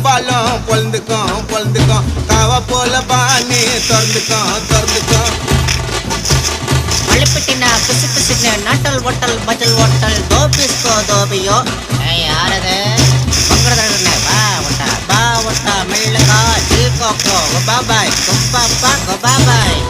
பாலும் பொழுந்துக்கும் காவ போல பானி திறந்துக்கும் மழைப்பிட்டினா பிசு பிசுன்னு நாட்டல் ஓட்டல் பஜல் ஓட்டல் தோபிஸ்கோ தோபியோ யாரது பொங்குறதுன்னு பா ஒட்டா மெல்லுகா ஜில் கோக்கோ பாபாய் குப்பாப்பா பாபாய்